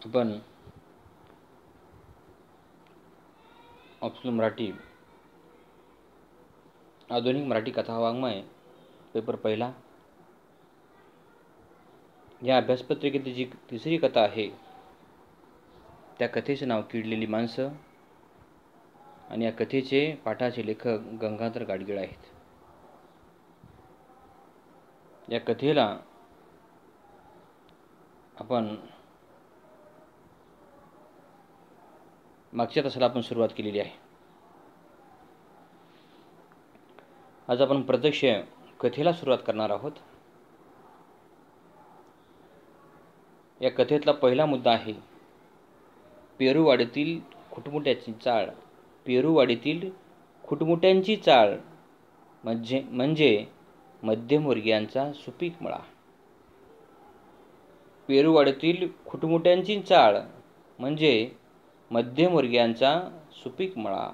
आपण ऑप्शनल मराठी आधुनिक मराठी कथा वाङ्मय पेपर पहिला या अभ्यासपत्रिकेची जी तिसरी कथा आहे त्या कथेचे नाव किडलेली माणसं आणि या कथेचे पाठाचे लेखक गंगाधर गाडगीळ आहेत. या कथेला आपण मागच्या तासाला आपण सुरुवात केलेली आहे. आज आपण प्रत्यक्ष कथेला सुरुवात करणार आहोत. या कथेतला पहिला मुद्दा आहे पेरूवाडीतील खुटमुट्याची चाळ. पेरूवाडीतील खुटमुट्यांची चाळ म्हणजे मध्यमवर्गीयांचा सुपीक मळा. पेरूवाडीतील खुटमुट्यांची चाळ म्हणजे मध्यमवर्गीयांचा सुपीक मळा.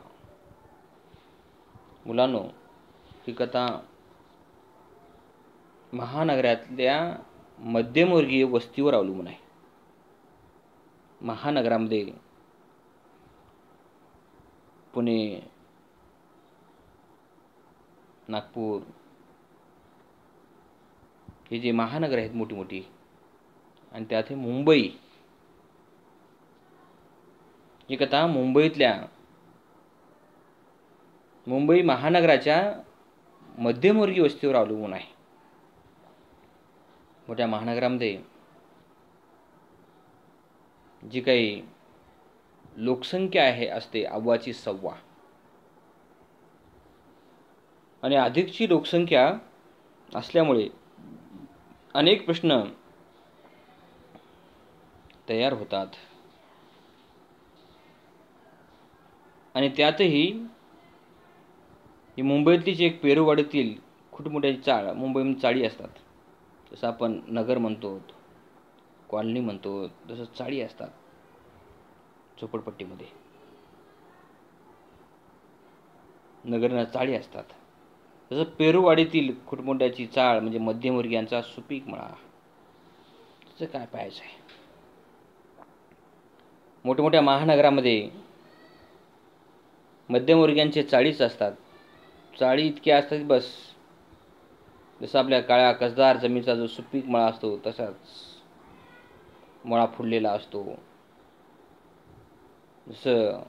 मुलांनो, ही कथा महानगरातल्या मध्यमवर्गीय वस्तीवर अवलंबून आहे. महानगरामध्ये पुणे, नागपूर हे जे महानगर आहेत मोठी मोठी आणि त्यात मुंबई, ही कथा मुंबई महानगराच्या मध्यमवर्गीय वस्तीवर अवलंबून आहे. मोठ्या महानगरामध्ये जी काही लोकसंख्या असते अव्वाची सव्वा आणि अधिकची लोकसंख्या असल्यामुळे अनेक प्रश्न तयार होतात आणि त्यातही ही मुंबईतलीच एक पेरूवाडीतील खुटमुट्याची चाळ. मुंबईमध्ये चाळी असतात, जसं आपण नगर म्हणतो, कॉलनी म्हणतो, तसं चाळी असतात झोपडपट्टीमध्ये. नगरांना चाळी असतात, तसं पेरूवाडीतील खुटमुट्याची चाळ म्हणजे मध्यमवर्गीयांचा सुपीक मळा. त्याचं काय पाहायचं आहे? मोठमोठ्या महानगरामध्ये मध्यमवर्गीयांचे चाळीच असतात. चाळी इतक्या असतात बस, जसं आपल्या काळ्या कसदार जमिनीचा जो सुपीक मळा असतो तसाच मळा फुललेला असतो. जसं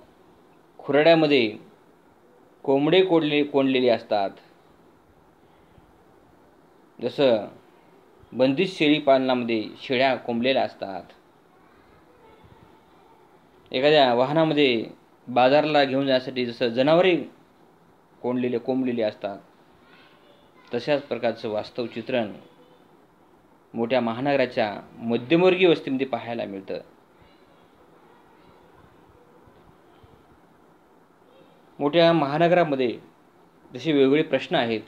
खुराड्यामध्ये कोंबडे कोंडलेले असतात, जसं बंदिस्त शेळी पालनामध्ये शेळ्या कोंबलेल्या असतात, एखाद्या वाहनामध्ये बाजाराला घेऊन जाण्यासाठी जसं जनावरे कोंबलेली असतात, तशाच प्रकारचं वास्तव चित्रण मोठ्या महानगराच्या मध्यमवर्गीय वस्तीमध्ये पाहायला मिळतं. मोठ्या महानगरामध्ये जसे वेगवेगळे प्रश्न आहेत,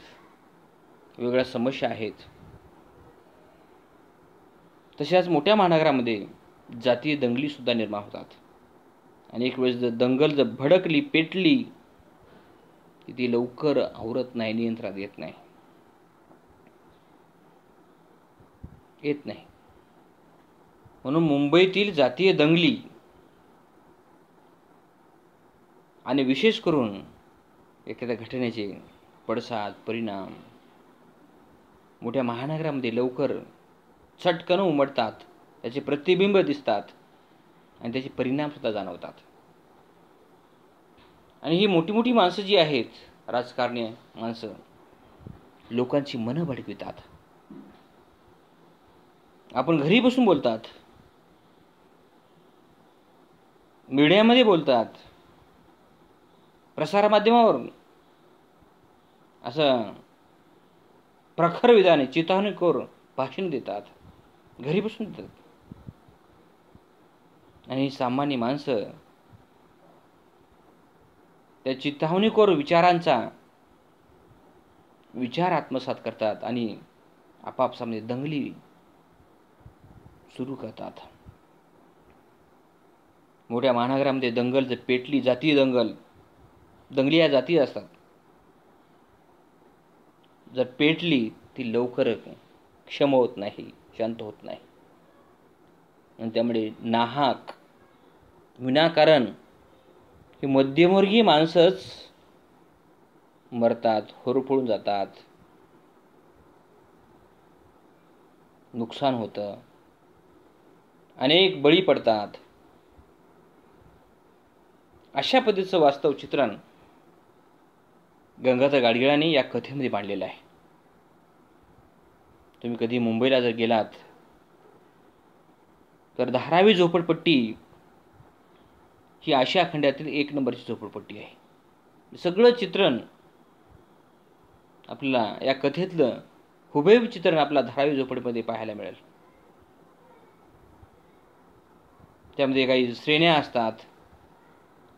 वेगवेगळ्या समस्या आहेत, तशाच मोठ्या महानगरामध्ये जातीय दंगली सुद्धा निर्माण होतात. आणि एक वेळेस जर दंगल जर भडकली, पेटली, ती लवकर आवरत नाही, नियंत्रणात येत नाही. म्हणून मुंबईतील जातीय दंगली आणि विशेष करून एखाद्या घटनेचे पडसाद परिणाम मोठ्या महानगरामध्ये लवकर चटकन उमटतात, त्याचे प्रतिबिंब दिसतात आणि त्याचे परिणाम सुद्धा जाणवतात. आणि ही मोठी मोठी माणसं जी आहेत, राजकारणी माणसं, लोकांची मनं भडकवितात. आपण घरी बसून बोलतात, मीडियामध्ये बोलतात, प्रसारमाध्यमावर असं प्रखर विधाने चिथावणीखोर भाषण देतात, घरी बसून देतात. आणि सामान्य माणसं त्या चिथावणीखोर विचारांचा विचार आत्मसात करतात आणि आपापसामध्ये दंगली सुरू करतात. मोठ्या महानगरामध्ये दंगल जर पेटली, जातीय दंगली या जाती असतात, जर पेटली ती लवकर क्षम होत नाही, शांत होत नाही. आणि त्यामुळे नाहक विनाकारण ही मध्यमवर्गीय माणसंच मरतात, होरपळून जातात, नुकसान होतं, अनेक बळी पडतात. अशा पद्धतीचं वास्तव चित्रण गंगाधर गाडगिळांनी या कथेमध्ये मांडलेलं आहे. तुम्ही कधी मुंबईला जर गेलात तर धारावी झोपडपट्टी ही आशिया खंडातील 1 नंबरची झोपडपट्टी आहे. सगळं चित्रण आपल्याला या कथेतलं हुबेहूब चित्रण आपला धारावी झोपडीमध्ये पाहायला मिळेल. त्यामध्ये काही श्रेण्या असतात,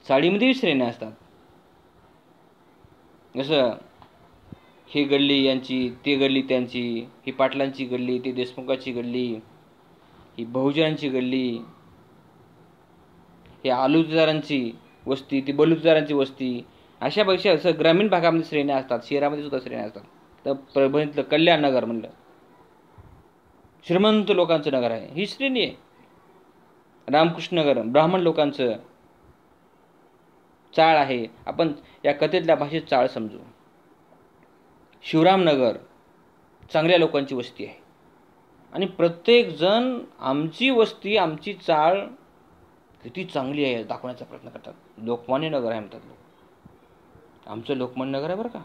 चाळीमध्येही श्रेण्या असतात. जसं ही गल्ली यांची, ती गल्ली त्यांची, ही पाटलांची गल्ली, ती देशमुखाची गल्ली, ही बहुजनांची गल्ली, ही आलुदारांची वस्ती, ती बलुतेदारांची वस्ती. अशा पेक्षा असं ग्रामीण भागामध्ये श्रेण्या असतात, शहरामध्ये सुद्धा श्रेण्या असतात. तर परभणीतलं कल्याण नगर म्हणलं, श्रीमंत लोकांचं नगर आहे, ही श्रेणी आहे. रामकृष्ण नगर ब्राह्मण लोकांचं चाळ आहे, आपण या कथेतल्या भाषेत चाळ समजू. शिवरामनगर चांगल्या लोकांची वस्ती आहे. आणि प्रत्येक जण आमची वस्ती, आमची चाळ किती चांगली आहे दाखवण्याचा प्रयत्न करतात. लोकमान्य नगर आहे म्हणतात लोक, आमचं लोकमान्य नगर आहे बरं का.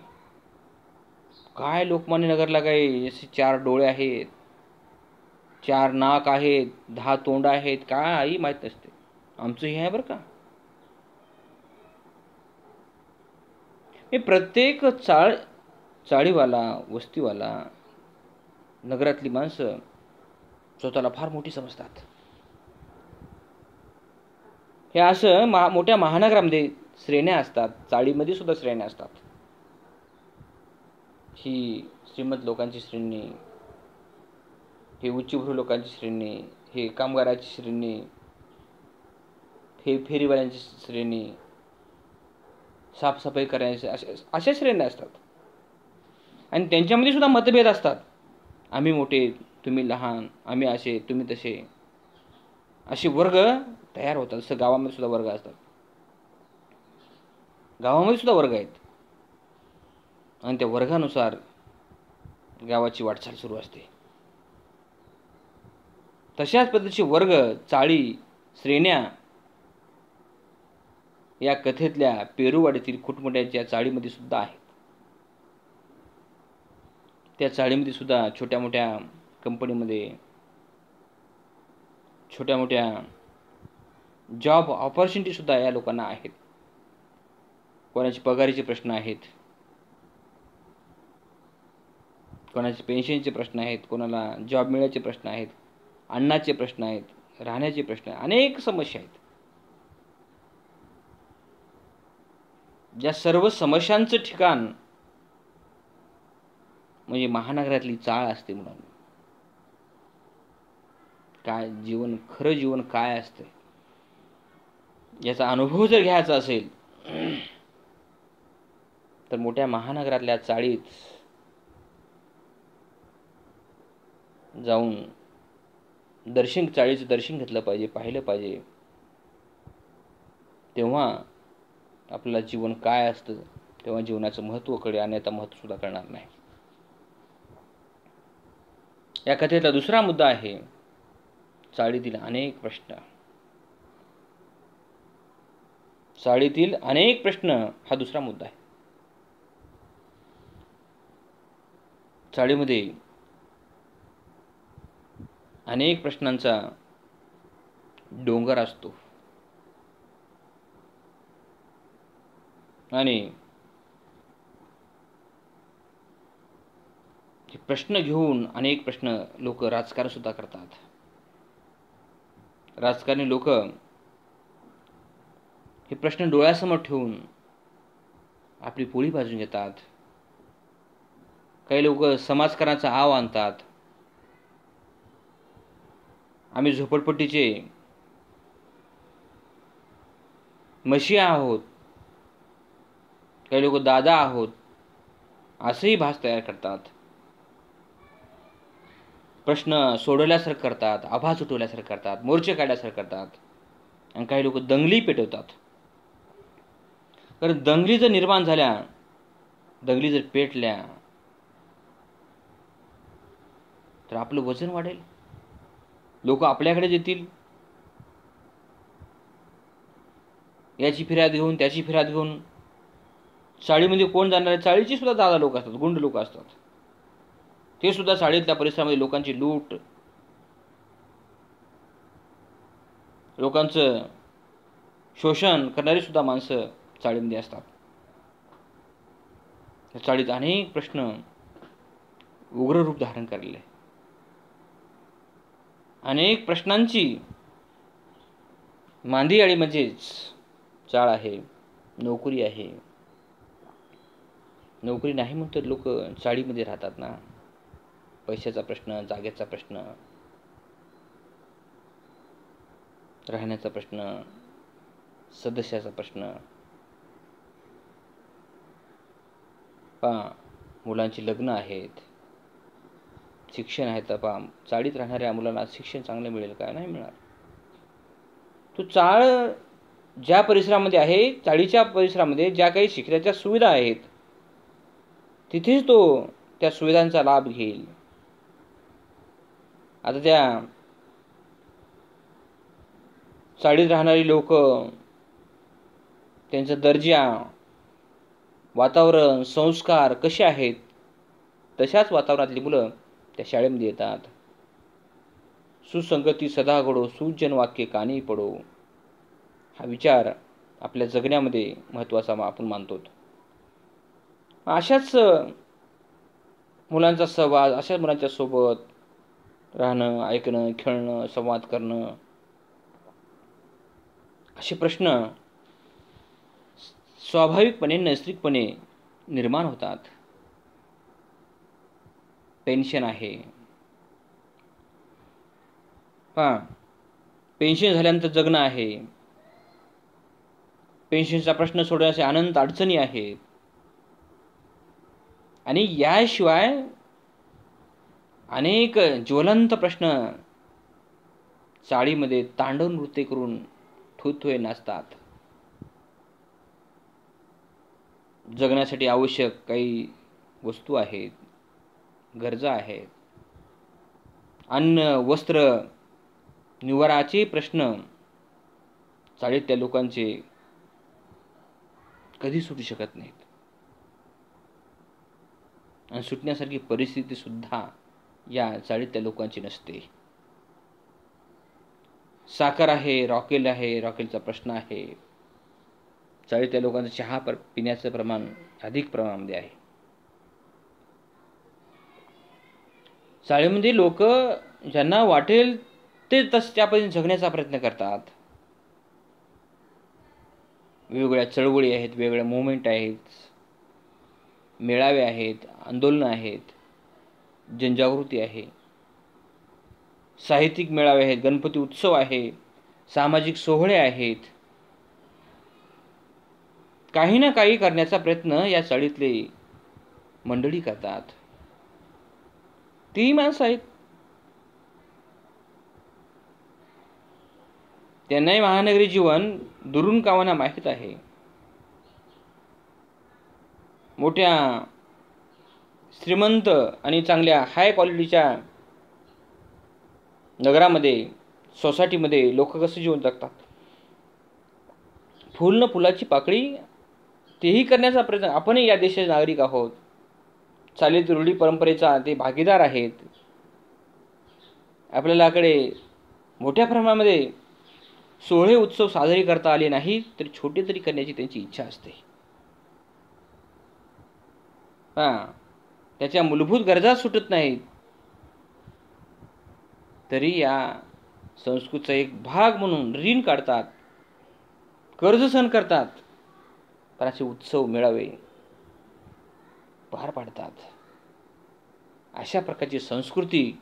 काय लोकमान्य नगरला काय असे 4 डोळे आहेत, 4 नाक आहेत, 10 तोंड आहेत, काही माहीत नसते. आमचं हे आहे बरं का. हे प्रत्येक चाळीवाला, वस्तीवाला, नगरातली माणसं स्वतःला फार मोठी समजतात. हे असं मोठ्या महानगरामध्ये श्रेण्या असतात, चाळीमध्ये सुद्धा श्रेण्या असतात. ही श्रीमंत लोकांची श्रेणी, हे उच्चभ्रू लोकांची श्रेणी, हे कामगाराची श्रेणी, हे फेरीवाल्यांची श्रेणी, साफसफाई करायची, अशा श्रेण्या असतात. आणि त्यांच्यामध्ये सुद्धा मतभेद असतात. आम्ही मोठे, तुम्ही लहान, आम्ही असे, तुम्ही तसे, असे वर्ग तयार होतात. जसं गावामध्ये सुद्धा वर्ग असतात, गावामध्ये सुद्धा वर्ग आहेत. आणि त्या वर्गानुसार गावाची वाटचाल सुरू असते. तशाच पद्धतीचे वर्ग, चाळी, श्रेण्या या कथेतल्या पेरूवाडीतील खुटमुट्याच्या चाळीमध्ये सुद्धा आहेत. त्या चाळीमध्ये सुद्धा छोट्या मोठ्या कंपनीमध्ये छोट्या मोठ्या जॉब ऑपॉर्च्युनिटी सुद्धा या लोकांना आहेत. कोणाचे पगारीचे प्रश्न आहेत, कोणाचे पेन्शनचे प्रश्न आहेत, कोणाला जॉब मिळायचे प्रश्न आहेत, अन्नाचे प्रश्न आहेत, राहण्याचे प्रश्न आहेत, अनेक समस्या आहेत. या सर्व समस्यांचं ठिकाण म्हणजे महानगरातली चाळ असते. म्हणून काय जीवन, खरं जीवन काय असतं याचा अनुभव जर घ्यायचा असेल तर मोठ्या महानगरातल्या चाळीत जाऊन चाळीचं दर्शन घेतलं पाहिजे, पाहिलं पाहिजे. तेव्हा आपलं जीवन काय असतं, तेव्हा जीवनाचं महत्त्व कळेल, अन्यथा महत्त्व सुद्धा कळणार नाही. या कथेतला दुसरा मुद्दा आहे चाळीतील अनेक प्रश्न. चाळीतील अनेक प्रश्न हा दुसरा मुद्दा आहे. चाळीमध्ये अनेक प्रश्नांचा डोंगर असतो आणि प्रश्न घेऊन अनेक प्रश्न लोक राजकारण सुद्धा करतात. राजकारणी लोक हे प्रश्न डोळ्यासमोर ठेवून आपली पोळी भाजून घेतात. काही लोक समाजकारणाचा आव आणतात. आम्ही झोपडपट्टीचे मशिया आहोत, काही लोक दादा आहोत, असेही भास तयार करतात. प्रश्न सोडवल्यासारखं करतात, आवाज उठवल्यासारखं करतात, मोर्चे काढल्यासारखं करतात आणि काही लोक दंगली पेटवतात. कारण दंगली जर निर्माण झाल्या, दंगली जर पेटल्या, तर आपलं वजन वाढेल, लोक आपल्याकडे येतील, याची फिर्याद घेऊन त्याची फिर्याद घेऊन. चाळीमध्ये कोण जाणार आहे? चाळीची सुद्धा दादा लोक असतात, गुंड लोक असतात. ते सुद्धा चाळीतल्या परिसरामध्ये लोकांची लूट, लोकांचं शोषण करणारी सुद्धा माणसं चाळीमध्ये असतात. चाळीत अनेक प्रश्न उग्र रूप धारण करले. अनेक प्रश्नांची मांदियाळी म्हणजेच चाळ आहे, नोकरी आहे. नोकरी नाही म्हणतो लोक चाळीमध्ये राहतात ना. पैशाचा प्रश्न, जागेचा प्रश्न, राहण्याचा प्रश्न, सदस्याचा प्रश्न. मुलांची लग्न आहेत, शिक्षण आहे. तर चाळीत राहणाऱ्या मुलांना शिक्षण चांगलं मिळेल का? नाही मिळणार. तो चाळ ज्या परिसरामध्ये आहे, चाळीच्या परिसरामध्ये ज्या काही शिक्षणाच्या सुविधा आहेत, तिथेच तो त्या सुविधांचा लाभ घेईल. आता त्या चाळीत राहणारी लोक, त्यांचा दर्जा, वातावरण, संस्कार कसे आहेत, तशाच वातावरणातली मुलं त्या शाळेमध्ये येतात. सुसंगती सदा घडो, सुजन वाक्य कानी पडो, हा विचार आपल्या जगण्यामध्ये महत्त्वाचा आपण मानतो. अशाच मुलांचा सहवास, अशाच मुलांच्या सोबत राहणं, ऐकणं, खेळणं, संवाद करणं, असे प्रश्न स्वाभाविकपणे, नैसर्गिकपणे निर्माण होतात. पेन्शन आहे, पेन्शन झाल्यानंतर जगणं आहे, पेन्शनचा प्रश्न सोडवण्याचे अनंत अडचणी आहेत. आणि याशिवाय अनेक ज्वलंत प्रश्न चाळीमध्ये तांडव नृत्य करून थोय नाचतात. जगण्यासाठी आवश्यक काही वस्तू आहेत, गरजा आहेत, अन्न, वस्त्र, निवाराचे प्रश्न चाळीतल्या लोकांचे कधी सुटू शकत नाहीत. आणि सुटण्यासारखी परिस्थिती सुद्धा या चाळीतल्या लोकांची नसते. साखर आहे, रॉकेल आहे, रॉकेलचा प्रश्न आहे. चाळीतल्या लोकांचं चहा पिण्याचं प्रमाण अधिक प्रमाणामध्ये आहे. चाळीमध्ये लोक ज्यांना वाटेल ते त्या पद्धतीने जगण्याचा प्रयत्न करतात. वेगवेगळ्या चळवळी आहेत, वेगवेगळ्या मुवमेंट आहेत, मेळावे आहेत, आंदोलनं आहेत, जनजागृती आहे, साहित्यिक मेळावे आहेत, गणपती उत्सव आहे, सामाजिक सोहळे आहेत. काही ना काही करण्याचा प्रयत्न या चाळीतले मंडळी करतात. ती माणसं आहेत, त्यांनाही महानगरी जीवन दुरून कावांना माहीत आहे. मोठ्या श्रीमंत आणि चांगल्या हाय क्वालिटीच्या नगरामध्ये, सोसायटीमध्ये लोक कसे जीवन जगतात, फुल न फुलाची पाकळी, तेही करण्याचा प्रयत्न. आपणही या देशाचे नागरिक आहोत, चालीत रूढी परंपरेचा ते भागीदार आहेत. आपल्यालाकडे मोठ्या प्रमाणामध्ये सोहळे उत्सव साजरे करता आले नाही तरी छोटे तरी करण्याची त्यांची इच्छा असते. त्याच्या मूलभूत गरजा सुटत नाहीत तरी या संस्कृतीचा एक भाग म्हणून ऋण काढतात, कर्ज सहन करतात, पण असे उत्सव मेळावे पार पाडतात. अशा प्रकारची संस्कृती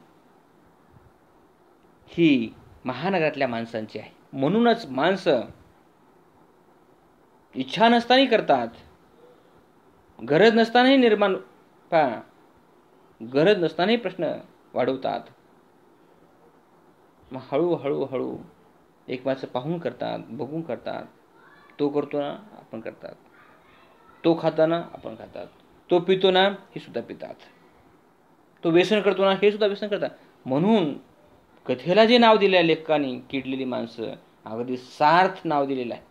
ही महानगरातल्या माणसांची आहे. म्हणूनच माणसं इच्छा नसतानाही करतात, गरज नसतानाही गरज नसतानाही प्रश्न वाढवतात. मग हळू एक माणसं पाहून करतात, बघून करतात. तो करतो ना, आपण करतात. तो खाताना आपण खातात. तो पितो ना, हे सुद्धा पितात. तो व्यसन करतो ना, हे सुद्धा व्यसन करतात. म्हणून कथेला जे नाव दिलं आहे लेखकाने, किडलेली माणसं, अगदी सार्थ नाव दिलेलं आहे.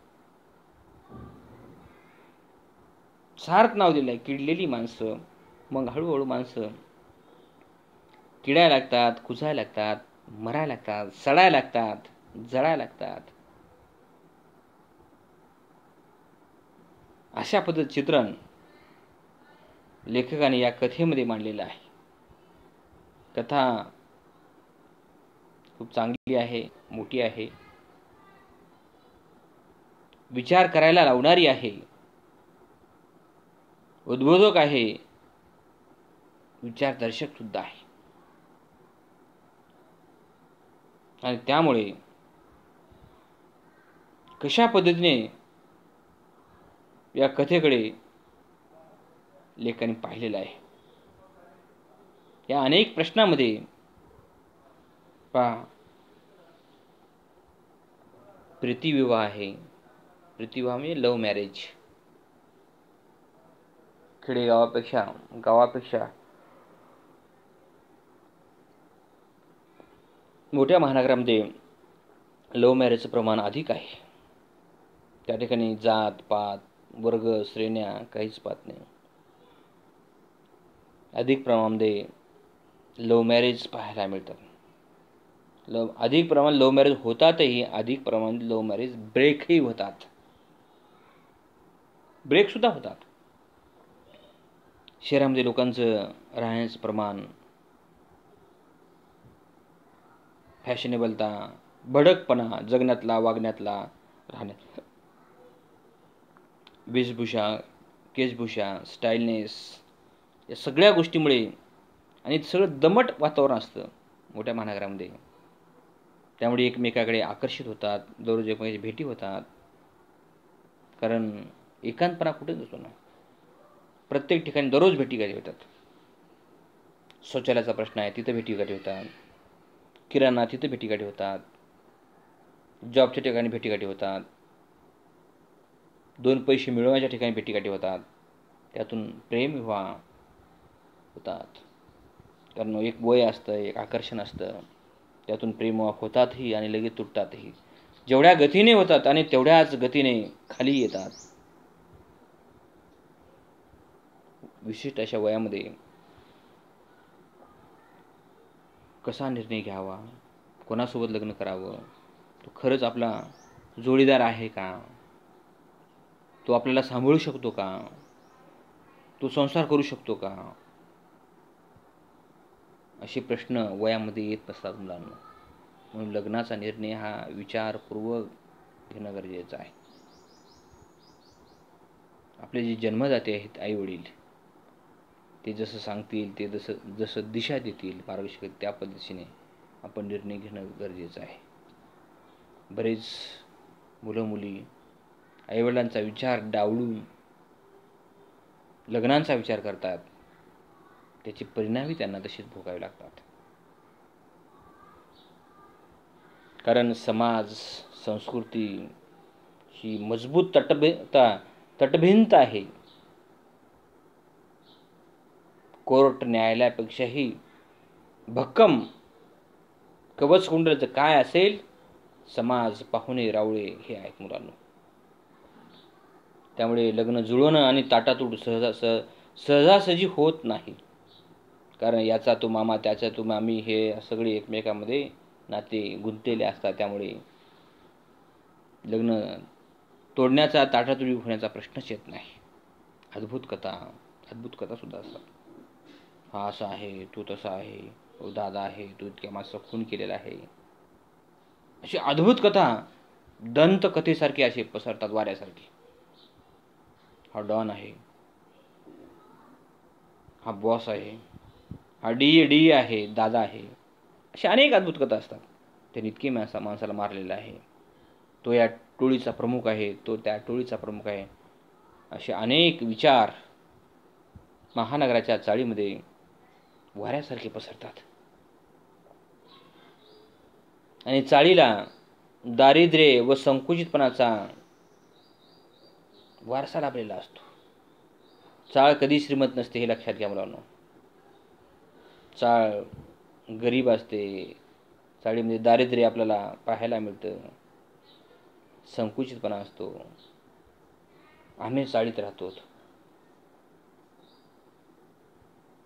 सार्थ नाव दिलं आहे, किडलेली माणसं. मग हळूहळू माणसं किडायला लागतात, कुजायला लागतात, मरायला लागतात, सडायला लागतात, जळायला लागतात. अशा पद्धतीचं चित्रण लेखकाने या कथेमध्ये मांडलेलं आहे. कथा खूप चांगली आहे, मोठी आहे, विचार करायला लावणारी आहे, उद्बोधक आहे, विचारदर्शक सुद्धा आहे. आणि त्यामुळे कशा पद्धतीने या कथेकडे लेखकाने पाहिलेलं आहे, या अनेक प्रश्नामध्ये पहा, प्रीतिविवाह आहे. प्रीतिविवाह म्हणजे लव्ह मॅरेज. खेडेगावापेक्षा गावापेक्षा मोठ्या महानगरामध्ये लव्ह मॅरेजचं प्रमाण अधिक आहे. त्या ठिकाणी जात पात, वर्ग, श्रेण्या काहीच पाहत नाही. अधिक प्रमाणामध्ये लव्ह मॅरेज पाहायला मिळतात. अधिक प्रमाणात लव्ह मॅरेज होतातही, अधिक प्रमाणात लव्ह मॅरेज ब्रेकही होतात. ब्रेक सुद्धा होतात. शहरामध्ये लोकांचं राहण्याचं प्रमाण, फॅशनेबलता, भडकपणा, जगण्यातला, वागण्यातला, राहण्यात, वेशभूषा, केशभूषा, स्टाईलनेस, या सगळ्या गोष्टीमुळे, आणि सगळं दमट वातावरण असतं मोठ्या महानगरामध्ये. त्यामुळे एकमेकाकडे आकर्षित होतात, दररोज एकमेकांची भेटी होतात. कारण एकांतपणा कुठेच असतो ना, प्रत्येक ठिकाणी दररोज भेटीगाठी होतात. शौचालयाचा प्रश्न आहे, तिथं भेटीगाठी होतात. किराणा, तिथं भेटीगाठी होतात. जॉबच्या ठिकाणी भेटीगाठी होतात. 2 पैसे मिळवण्याच्या ठिकाणी भेटीगाठी होतात. त्यातून प्रेमविवाह होतात. कारण एक वय असतं, एक आकर्षण असतं. त्यातून प्रेमविवाह होतातही आणि लगेच तुटतातही. जेवढ्या गतीने होतात आणि तेवढ्याच गतीने खाली येतात. विशिष्ट अशा वयामध्ये कसा निर्णय घ्यावा, कोणासोबत लग्न करावं, तो खरंच आपला जोडीदार आहे का, तो आपल्याला सांभाळू शकतो का, तो संसार करू शकतो का, असे प्रश्न वयामध्ये येत नसतात मुलांना. म्हणून लग्नाचा निर्णय हा विचारपूर्वक घेणं गरजेचं आहे. आपले जे जन्मदाते आहेत, आई वडील, ते जसं सांगतील, ते जसं दिशा देतील मार्गदर्शक, त्या पद्धतीने आपण निर्णय घेणं गरजेचं आहे. बरेच मुलं मुली आईवडिलांचा विचार डावलून लग्नांचा विचार करतात. त्याचे परिणामही त्यांना तसेच भोगावे लागतात. कारण समाज, संस्कृती ही मजबूत तटभिंत आहे. कोर्ट न्यायालयापेक्षाही भक्कम कवचकुंडल काय असेल, समाज, पाहुणे रावळे हे आहेत मुलांना. त्यामुळे लग्न जुळवणं आणि ताटातूट सहजासहजी होत नाही. कारण याचा तो मामा, त्याचा तो मामी, हे सगळे एकमेकांमध्ये नाते गुंतलेले असतात. त्यामुळे लग्न तोडण्याचा, ताटातुटी होण्याचा प्रश्नच येत नाही. अद्भुत कथा सुद्धा असतात. हा असा आहे, तो तसा आहे, तो दादा आहे, तो इतक्या माणसाचा खून केलेला आहे. अशी अद्भुत कथा दंतकथेसारखी असे पसरतात वाऱ्यासारखी. हा डॉन आहे, हा बॉस आहे, हा डी आहे, दादा आहे. अशा अनेक अद्भुत कथा असतात. त्याने इतकी माणसाला मारलेला आहे, तो या टोळीचा प्रमुख आहे, तो त्या टोळीचा प्रमुख आहे. असे अनेक विचार महानगराच्या चाळीमध्ये वाऱ्यासारखे पसरतात. आणि चाळीला दारिद्र्य व संकुचितपणाचा वारसा लाभलेला असतो. चाळ कधी श्रीमंत नसते हे लक्षात घ्या मुलांनो. चाळ गरीब असते. चाळीमध्ये दारिद्र्य आपल्याला पाहायला मिळतं, संकुचितपणा असतो. आम्ही चाळीत राहतो.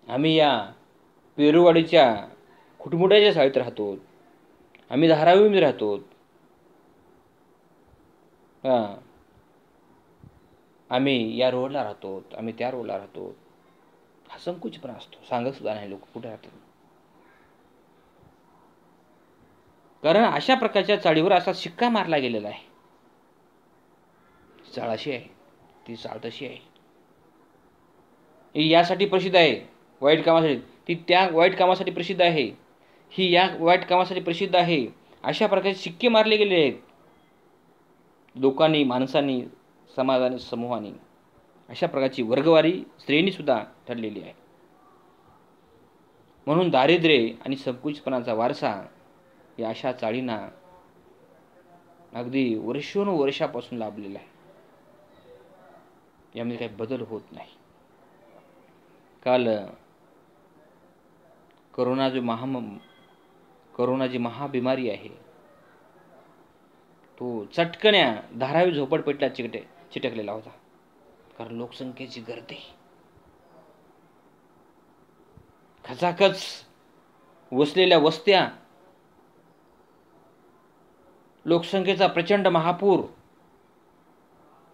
आम्ही या पेरुवाडीच्या खुटमुट्याच्या चाळीत राहतो. आम्ही धारावीमध्ये राहतो. आम्ही या रोडला राहतो, आम्ही त्या रोडला राहतो. हा संकुचितपणा असतो. सांगत सुद्धा नाही लोक कुठे राहतात. कारण अशा प्रकारच्या चाळीवर असा शिक्का मारला गेलेला आहे. चाळ अशी आहे, ती चाळ तशी आहे. ही यासाठी प्रसिद्ध आहे वाईट कामासाठी, ती त्या वाईट कामासाठी प्रसिद्ध आहे, ही या वाईट कामासाठी प्रसिद्ध आहे. अशा प्रकारचे शिक्के मारले गेले आहेत लोकांनी, माणसांनी, समाजाने, समूहाने. अशा प्रकारची वर्गवारी श्रेणी सुद्धा ठरलेली आहे. म्हणून दारिद्र्य आणि संकुचितपणाचा वारसा या अशा चाळींना अगदी वर्षापासून लाभलेला आहे. यामध्ये काही बदल होत नाही. काल कोरोना जी महाबिमारी आहे तो चटकण्या धारावी झोपडपट्टीला चिटकलेला होता. कारण लोकसंख्येची गर्दी, खचाखच वसलेल्या वस्त्या, लोकसंख्येचा प्रचंड महापूर.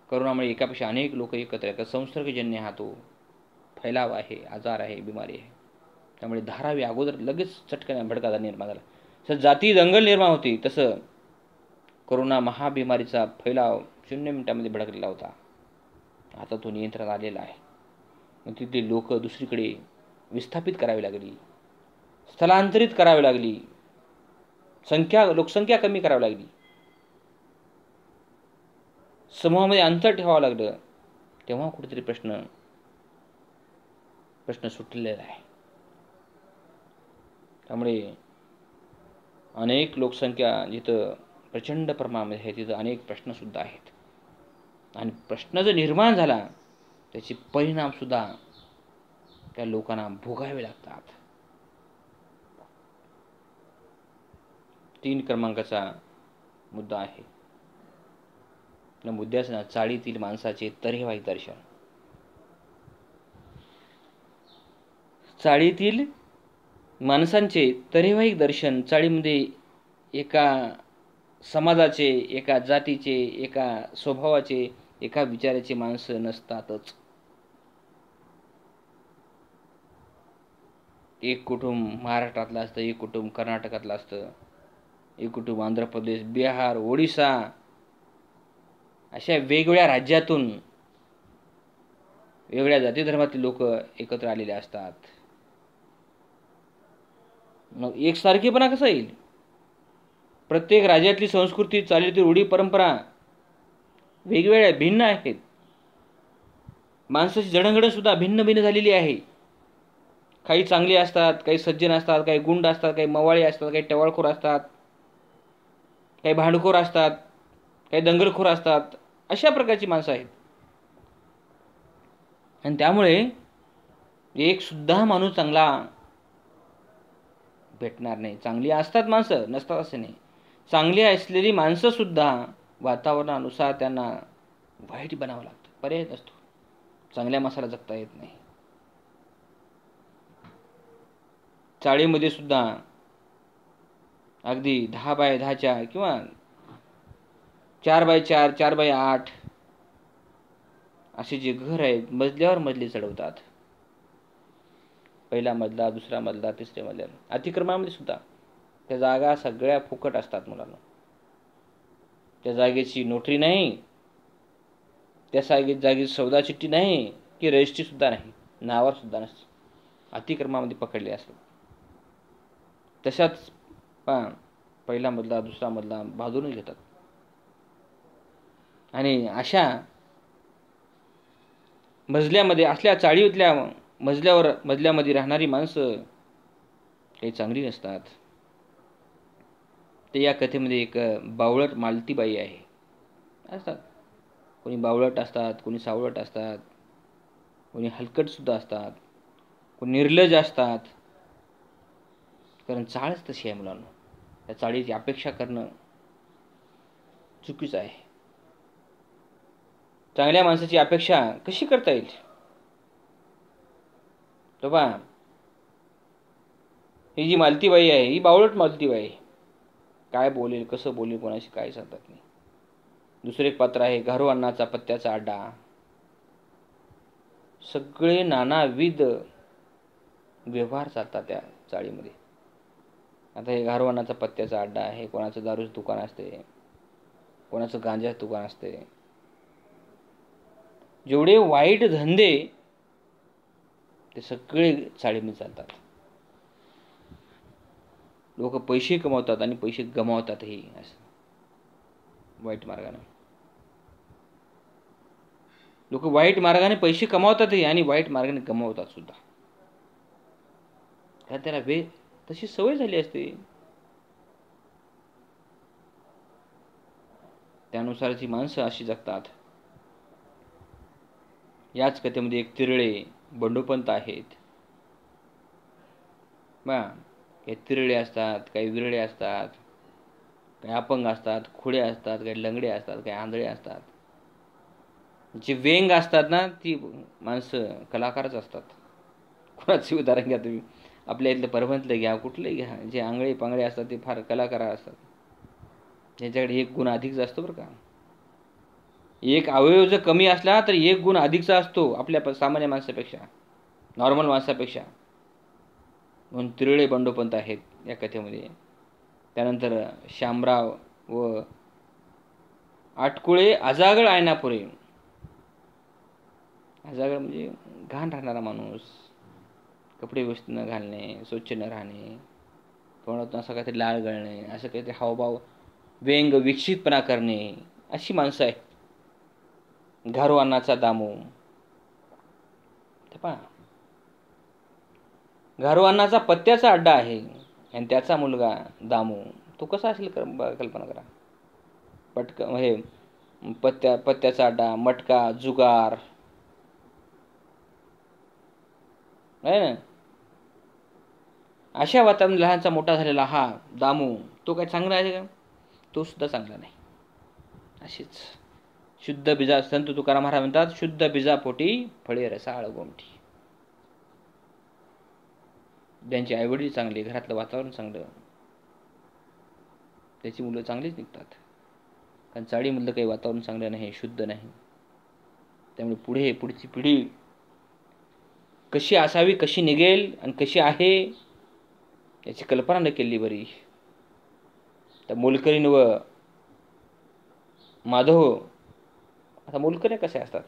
करोनामुळे एकापेक्षा अनेक लोक एकत्र येतात. संसर्गजन्य हा तो फैलाव आहे, आजार आहे, बिमारी आहे. त्यामुळे धारावी अगोदर लगेच चटकन भडका निर्माण झाला. जसं जाती दंगल निर्माण होती तसं कोरोना महाबिमारीचा फैलाव 0 मिनिटांमध्ये भडकलेला होता. आता तो नियंत्रणात आलेला आहे. मग तिथली लोक दुसरीकडे विस्थापित करावी लागली, स्थलांतरित करावी लागली, लोकसंख्या कमी करावी लागली, समूहामध्ये अंतर ठेवावं लागलं. तेव्हा कुठेतरी प्रश्न सुटलेला आहे. त्यामुळे अनेक लोकसंख्या जिथं प्रचंड प्रमाणामध्ये आहे तिथं अनेक प्रश्न सुद्धा आहेत. आणि प्रश्न जर निर्माण झाला त्याचे परिणाम सुद्धा त्या लोकांना भोगावे लागतात. 3 क्रमांकाचा मुद्दा आहे. या मुद्द्याचं नाव चाळीतील माणसाचे तऱ्हेवाईक दर्शन. चाळीतील माणसांचे तऱ्हेवाईक दर्शन. चाळीमध्ये एका समाजाचे, एका जातीचे, एका स्वभावाचे, एका विचाराचे माणसं नसतातच. एक कुटुंब महाराष्ट्रातलं असतं, एक कुटुंब कर्नाटकातलं असतं, एक कुटुंब आंध्र प्रदेश, बिहार, ओडिसा अशा वेगवेगळ्या राज्यातून वेगळ्या जाती धर्मातील लोक एकत्र आलेले असतात. मग एकसारखेपणा कसा येईल? प्रत्येक राज्यातली संस्कृती, चालीरीती, रूढी, परंपरा वेगवेगळ्या भिन्न आहेत. माणसाची जडणघडण सुद्धा भिन्न भिन्न झालेली आहे. काही चांगली असतात, काही सज्जन असतात, काही गुंड असतात, काही मवाळे असतात, काही टवाळखोर असतात, काही भांडखोर असतात, काही दंगलखोर असतात. अशा प्रकारची माणसं आहेत. आणि त्यामुळे एक सुद्धा माणूस चांगला भेटणार नाही. चांगली असतात माणसं, नसतात असे नाही. चांगली असलेली माणसं सुद्धा वातावरणानुसार त्यांना वाईट बनावं लागतं. पर्याय नसतो. चांगल्या माणसाला जगता येत नाही. चाळीमध्ये सुद्धा अगदी 10x10 किंवा 4x4, 4x8 असे जे घर आहेत मजल्यावर मजले चढवतात. पहिला मजला, दुसरा मजला, तिसऱ्या मजल्यावर. अतिक्रमणामध्ये सुद्धा त्या जागा सगळ्या फुकट असतात मुलांना. त्या जागेची नोटरी नाही, त्या जागेची सौदा चिठ्ठी नाही की रजिस्ट्री सुद्धा नाही, नावावर सुद्धा नसते. अतिक्रमणामध्ये पकडले असतात. तशाच पहिला मजला, दुसरा मजला बाजूने घेतात. आणि अशा मजल्यामध्ये असल्या चाळीतल्या मजल्यामध्ये राहणारी माणसं काही चांगली नसतात. तर या कथेमध्ये एक बावळट मालतीबाई आहे. असतात कोणी बावळट असतात, कोणी सावळट असतात, कोणी हलकटसुद्धा असतात, कोणी निर्लज असतात. कारण चाळच तशी आहे मुलांना. त्या चाळीची अपेक्षा करणं चुकीचं आहे. चांगल्या माणसाची अपेक्षा कशी करता येईल? तर पहा, ही जी मालतीबाई आहे ही बावळट मालतीबाई आहे. काय बोलेल, कसं बोलेल, कोणाशी काय सांगतात नाही. दुसरे एक पात्र आहे घारू अण्णाचा पत्त्याचा अड्डा. सगळे नानाविध व्यवहार चालतात त्या चाळीमध्ये. आता हे घारू अण्णाचा पत्त्याचा अड्डा आहे. कोणाचं दारूचं दुकान असते, कोणाचं गांजाचं दुकान असते. जेवढे वाईट धंदे ते सगळे चाळीमध्ये चालतात. लोक पैसे कमवतात आणि पैसे गमावतातही असं वाईट मार्गाने. लोक वाईट मार्गाने पैसे कमावतातही आणि वाईट मार्गाने गमावतात सुद्धा. त्याला तशी सवय झाली असते. त्यानुसारची माणसं अशी जगतात. याच कथेमध्ये एक तिरळे बंडोपंत आहेत. काही तिरळे असतात, काही विरळे असतात, काही अपंग असतात, खुळे असतात, काही लंगडे असतात, काही आंधळे असतात. जे व्यंग असतात ना ती माणसं कलाकारच असतात. कोणाचे उदाहरण घ्या तुम्ही, आपल्या इथलं परभणीतलं घ्या, कुठलंही घ्या, जे आंगळे पांगळे असतात ते फार कलाकार असतात. त्यांच्याकडे एक गुण अधिकचा असतो बरं का. एक अवयव जर कमी असला तर एक गुण अधिकचा असतो आपल्या सामान्य माणसापेक्षा, नॉर्मल माणसापेक्षा. म्हणून तिरळे बंडोपंत आहेत या कथेमध्ये. त्यानंतर शामराव व आटकुळे अजागळ आयनापुरे. अजागळ म्हणजे घाण राहणारा माणूस, कपडे व्यवस्थित न घालणे, स्वच्छ न राहणे, तोंडातून असं काहीतरी लाळ गळणे, असं काहीतरी हावभाव व्यंग विकसितपणा करणे, अशी माणसं आहेत. घारू अण्णाचा दामू. पहा, घारू अण्णाचा पत्त्याचा अड्डा आहे आणि त्याचा मुलगा दामू. तो कसा असेल कल्पना करा. हे पत्त्याचा अड्डा, मटका, जुगार आहे ना. अशा वातावरणात लहानचा मोठा झालेला हा दामू, तो काय चांगला आहे का? तो सुद्धा चांगला नाही. अशीच शुद्ध बीजा, संत तुकाराम महाराज म्हणतात, शुद्ध बीजापोटी फळे रसाळ गोमटी. ज्यांची आईवडील चांगले, घरातलं वातावरण चांगलं, त्याची मुलं चांगलीच निघतात. कारण चाळीमधलं काही वातावरण चांगलं नाही, शुद्ध नाही. त्यामुळे पुढची पिढी कशी असावी, कशी निघेल आणि कशी आहे याची कल्पना न केली बरी. तर मोलकरीण व माधव, आता मोलकरी कसे असतात?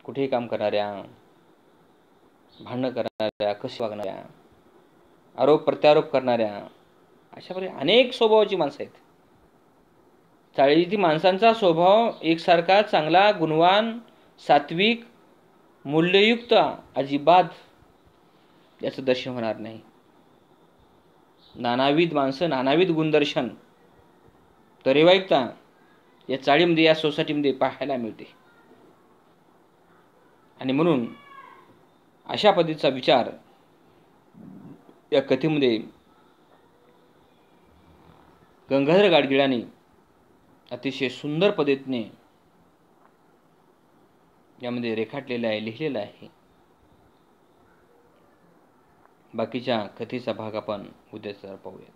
कुठेही काम करणाऱ्या, भांडणं करणाऱ्या, कशी वागणाऱ्या, आरोप प्रत्यारोप करणाऱ्या, अशा प्रकारे अनेक स्वभावाची माणसं आहेत. चाळीतील माणसांचा स्वभाव एकसारखा चांगला, गुणवान, सात्विक, मूल्ययुक्त अजिबात याचं दर्शन होणार नाही. नानाविध माणसं, नानाविध गुणदर्शन, तरेवाईकता या चाळीमध्ये, या सोसायटीमध्ये पाहायला मिळते. आणि म्हणून अशा पद्धतीचा विचार या कथेमध्ये गंगाधर गाडगिळांनी अतिशय सुंदर पद्धतीने यामध्ये रेखाटलेला आहे, लिहिलेला आहे. बाकीच्या कथेचा भाग आपण उद्या पाहूया.